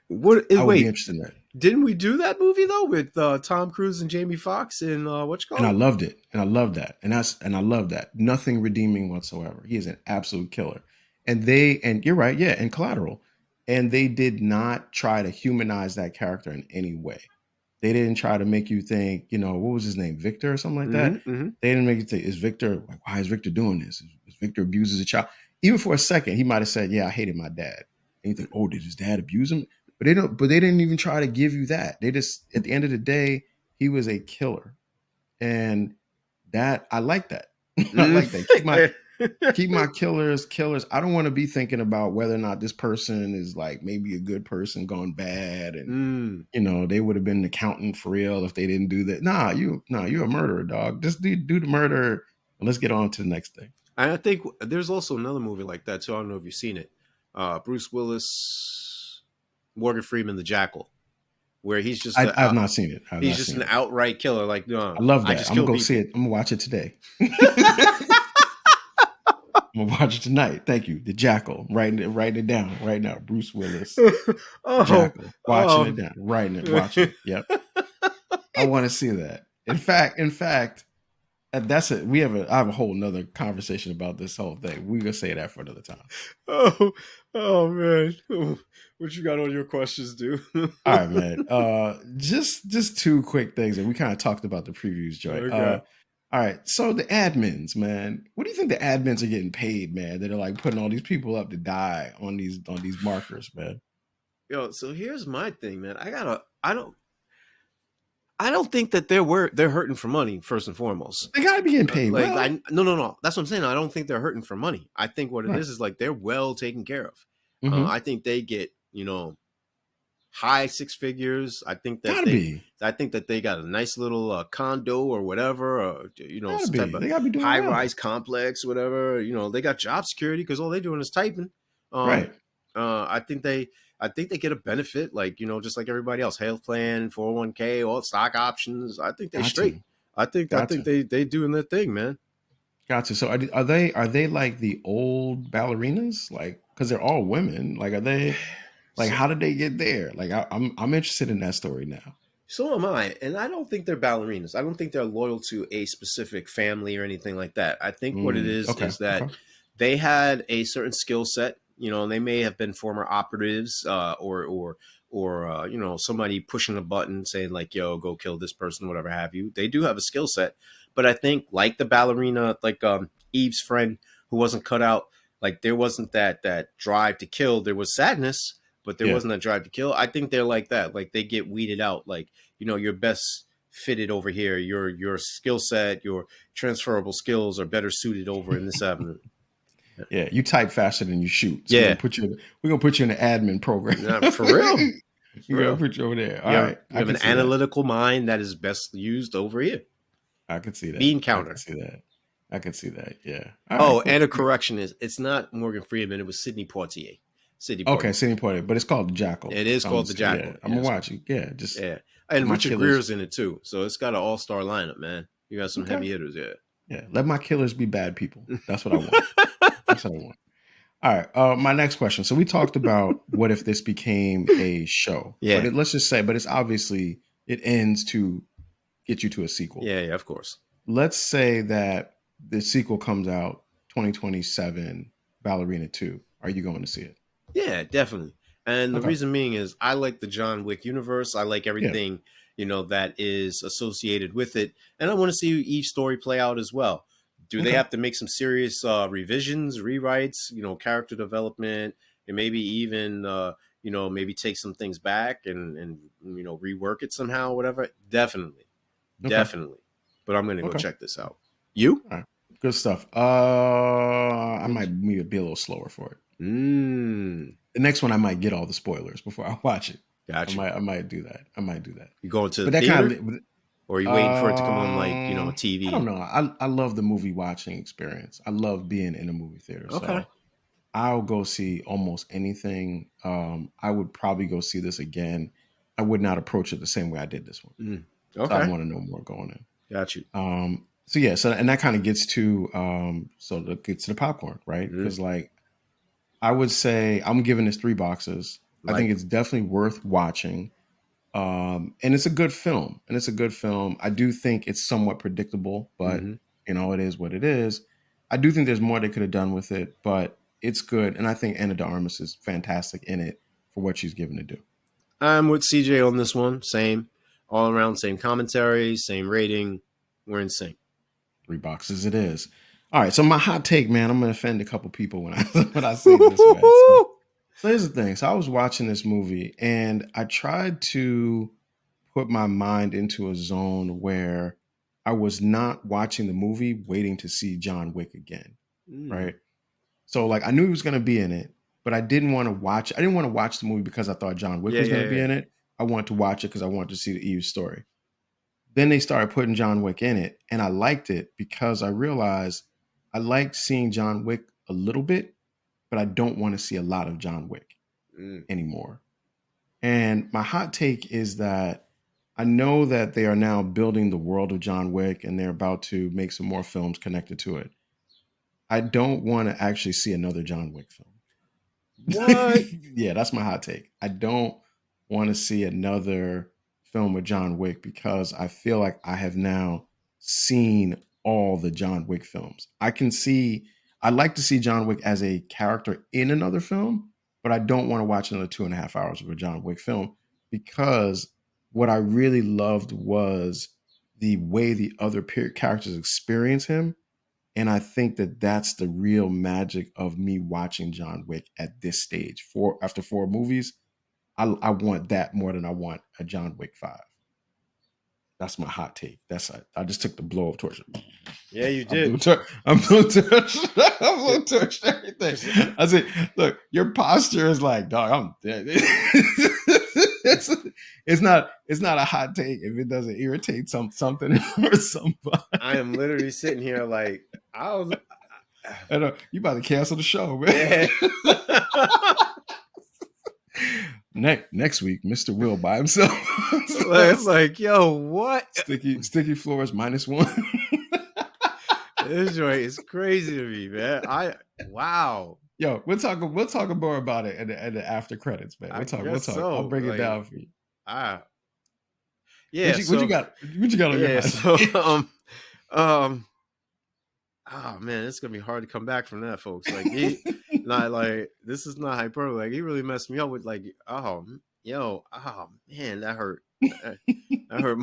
What? I would be Wait, interested in that. didn't we do that movie though with Tom Cruise and Jamie Foxx in what you And call I it? loved it. And I love that. And I love that. Nothing redeeming whatsoever. He is an absolute killer. And you're right, yeah, and Collateral. And they did not try to humanize that character in any way. They didn't try to make you think, what was his name, Victor or something like that. Mm-hmm. They didn't make you think, is Victor, like, why is Victor doing this? Is Victor abuses a child? Even for a second, he might have said, yeah, I hated my dad. And you think, oh, did his dad abuse him? But they didn't even try to give you that. They just, at the end of the day, he was a killer. And that, I like that. I like that. Keep my killers. I don't want to be thinking about whether or not this person is like maybe a good person gone bad, and they would have been an accountant for real if they didn't do that. You're a murderer, dog. Just do the murder, and let's get on to the next thing. And I think there's also another movie like that too. I don't know if you've seen it. Bruce Willis, Morgan Freeman, The Jackal, where he's just I've not seen it. I've he's not just seen an it. outright killer. Like, no, I love I that. just I'm gonna kill go people. see it. I'm gonna watch it today. I'm gonna watch it tonight. Thank you. The Jackal. Writing it down right now. Bruce Willis. oh, Jackal. Watching it oh. down. Writing it. Watching it. Yep. I want to see that. In fact, that's it. I have a whole nother conversation about this whole thing. We're gonna say that for another time. oh man. What you got on your questions, dude? All right, man. Just two quick things, and we kind of talked about the previews, Joy. Okay. All right. So the admins, man. What do you think the admins are getting paid, man? That are like putting all these people up to die on these markers, man. Yo, so here's my thing, man. I don't think that they're hurting for money first and foremost. They gotta be getting paid. Like, Well, no. That's what I'm saying. I don't think they're hurting for money. I think what it right. is like they're well taken care of. Mm-hmm. I think they get high six figures. I think that Gotta be. they got a nice little condo or whatever, or Gotta some type be. of They gotta be doing high well. rise complex, whatever. They got job security because all they're doing is typing. Right. I think they get a benefit, like just like everybody else, health plan, 401k, all stock options. I think they Got straight. to. I think they doing their thing, man. Gotcha. So are they like the old ballerinas? Like, because they're all women. Like, are they like, So how did they get there? Like, I'm interested in that story now. so am I, and I don't think they're ballerinas. I don't think they're loyal to a specific family or anything like that. I think what it Okay. is that Okay. they had a certain skill set. And they may have been former operatives, or somebody pushing a button saying like, "Yo, go kill this person," whatever have you. They do have a skill set, but I think like the ballerina, like Eve's friend who wasn't cut out, like there wasn't that drive to kill. There was sadness, but there Yeah. wasn't that drive to kill. I think they're like that. Like they get weeded out. Like you're best fitted over here. Your skill set, your transferable skills are better suited over in this avenue. Yeah. You type faster than you shoot. So Yeah, we're gonna put you in the admin program. for real. For We're gonna real. put you over there. All You have, right. you I have can an see that. analytical mind that is best used over here. I can see that. Bean I can counter. see that. I can see that. Yeah. All right. Oh, Cool. and a correction is it's not Morgan Freeman. It was Sidney Poitier. Sidney Okay. Poitier. Sitting point, but it's called the Jackal. It is So I'm called the just saying, yeah. Jackal. I'm Yeah, gonna watch it. Yeah. Just yeah. let And my Richard killers. Greer's in it too. So it's got an all-star lineup, man. You got some Okay. heavy hitters, yeah. Yeah. Let my killers be bad people. That's what I want. That's what I want. All right. My next question. So we talked about what if this became a show, but Yeah, let's just say, but it's obviously it ends to get you to a sequel. yeah, of course. Let's say that the sequel comes out 2027, Ballerina 2. Are you going to see it? Yeah, definitely. And the Okay. reason being is I like the John Wick universe. I like Yeah. everything, that is associated with it. And I want to see each story play out as well. Do they Okay. have to make some serious revisions, rewrites, character development, and maybe even, maybe take some things back and rework it somehow, whatever? Definitely. Okay. Definitely. But I'm going to go Okay. check this out. You? All right. Good stuff. I might be a little slower for it. Mmm. The next one I might get all the spoilers before I watch it. I Got you. might I might do that. I might do that. You going to the But that kind theater? of Or are you waiting for it to come on like, I don't TV? know. I love the movie watching experience. I love being in a movie theater. Okay. So I'll go see almost anything. I would probably go see this again. I would not approach it the same way I did this one. Mm. So I'd Okay. want to know more going in. Got you. So yeah, so and that kind of gets to gets to the popcorn, right? Mm. Because like I would say I'm giving this 3 boxes. I think Like. it's definitely worth watching. And it's a good film. And it's a good film. I do think it's somewhat predictable, but Mm-hmm. it is what it is. I do think there's more they could have done with it, but it's good. And I think Ana De Armas is fantastic in it for what she's given to do. I'm with CJ on this one. Same. All around, same commentary, same rating. We're in sync. 3 boxes it is. All right. So my hot take, man, I'm gonna offend a couple people when I when I say this, man. So here's the thing. So I was watching this movie and I tried to put my mind into a zone where I was not watching the movie waiting to see John Wick again, Mm. right? So like I knew he was going to be in it, but I didn't want to watch the movie because I thought John Wick Yeah, was going to yeah, be yeah. in it. I wanted to watch it because I wanted to see the EU story. Then they started putting John Wick in it and I liked it because I realized I liked seeing John Wick a little bit, but I don't want to see a lot of John Wick Mm. anymore. And my hot take is that I know that they are now building the world of John Wick and they're about to make some more films connected to it. I don't want to actually see another John Wick film. What? Yeah, that's my hot take. I don't want to see another film with John Wick because I feel like I have now seen all the John Wick films. I'd like to see John Wick as a character in another film, but I don't want to watch another 2.5 hours of a John Wick film because what I really loved was the way the other characters experience him, and I think that that's the real magic of me watching John Wick at this stage. After 4 movies, I want that more than I want a John Wick 5. That's my hot take. I just took the blow of torch. Yeah, you I did. blew torch. I blew torch. I blew torch everything. I say, look, your posture is like, dog, I'm dead. it's, it's not a hot take if it doesn't irritate something or somebody. I am literally sitting here like I was. I know you about to cancel the show, man. Yeah. Next week, Mr. Will by himself. It's like, yo, what? sticky floors -1. This joint is crazy to me, man. Wow. Yo, we'll talk more about it at the after credits, man. I We'll guess talk. I'll so. break it Like, down for you. ah, What yeah. you what you So, got? What you got on your yeah. hot So, take? um, oh man, it's gonna be hard to come back from that, folks. Like, not like this is not hyperbole. Like, he really messed me up with like, oh man, that hurt. That hurt.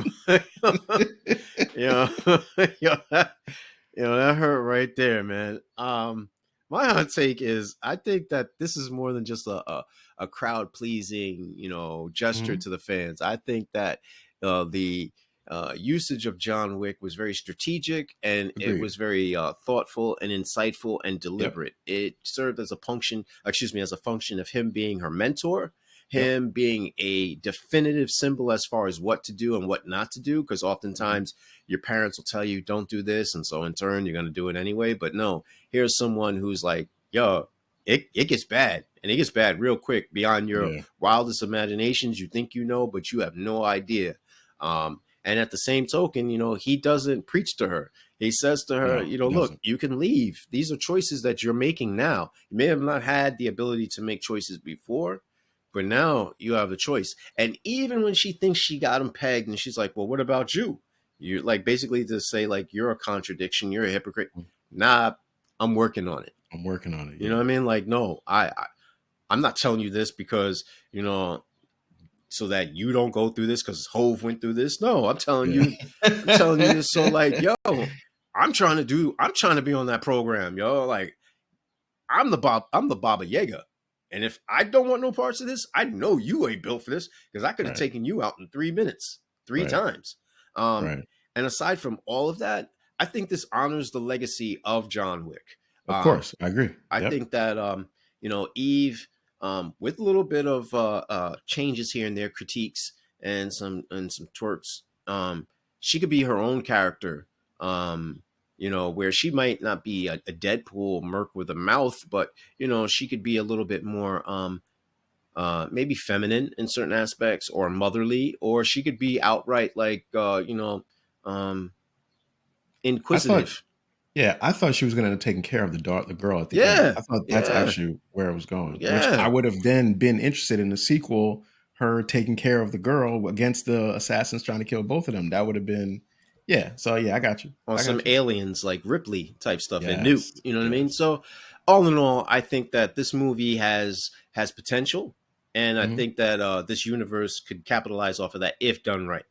You know, yo, that hurt right there, man. My hot take is I think that this is more than just a crowd pleasing, gesture Mhm. to the fans. I think that the usage of John Wick was very strategic and it Agreed. was very thoughtful and insightful and Yep. deliberate. It served as a function of him being her mentor, Yep. him being a definitive symbol as far as what to do and what not to do. Because Mhm. oftentimes your parents will tell you don't do this, and so in turn you're going to do it anyway. But no, here's someone who's like, yo, it gets bad, and it gets bad real quick beyond your Yeah. wildest imaginations. You think you know, but you have no idea. And at the same token, he doesn't preach to her. He says to her, No, he look, doesn't. you can leave. These are choices that you're making now. You may have not had the ability to make choices before, but now you have a choice. And even when she thinks she got him pegged and she's like, well, what about you? You're like basically to say, like, you're a contradiction, you're a hypocrite. Nah, I'm working on it. I'm working on it. You know Yeah. what I mean? Like, no, I'm not telling you this because, so that you don't go through this because Hove went through this. No, I'm telling you this so like, yo, I'm trying to be on that program, yo. Like, I'm the Baba Yaga. And if I don't want no parts of this, I know you ain't built for this because I could have Right. taken you out in 3 minutes, three Right. times. Um, Right. and aside from all of that, I think this honors the legacy of John Wick. Of Um, course. I agree. I Yep. think that Eve, with a little bit of changes here and there, critiques and some twerks, she could be her own character. Where she might not be a Deadpool merc with a mouth, but she could be a little bit more maybe feminine in certain aspects, or motherly, or she could be outright like um, I thought, inquisitive. yeah, I thought she was going to end up taking care of the girl at the end. Yeah, I thought that's yeah, actually where it was going, which I yeah. would have then been interested in the sequel, her taking care of the girl against the assassins trying to kill both of them. That would have been, yeah. So yeah, I got you. On I some got you. aliens like Ripley type stuff and Newt. Yes. You know what I mean? Yes. So all in all, I think that this movie has potential, and I Mhm. think that this universe could capitalize off of that if done right.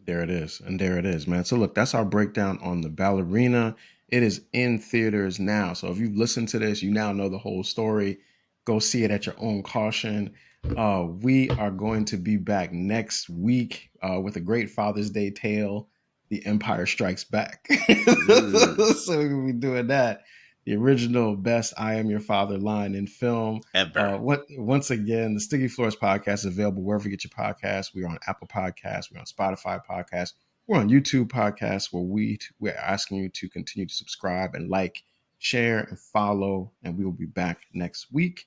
There it is. And there it is, man. So look, that's our breakdown on the Ballerina. It is in theaters now. So if you've listened to this, you now know the whole story. Go see it at your own caution. We are going to be back next week with a great Father's Day tale, The Empire Strikes Back. Mm, So we'll be doing that. The original best I Am Your Father line in film. ever. Once again, the Sticky Floors podcast is available wherever you get your podcasts. We're on Apple Podcasts, we're on Spotify Podcasts, we're on YouTube Podcasts, where we're asking you to continue to subscribe and like, share, and follow. And we will be back next week.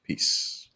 Peace.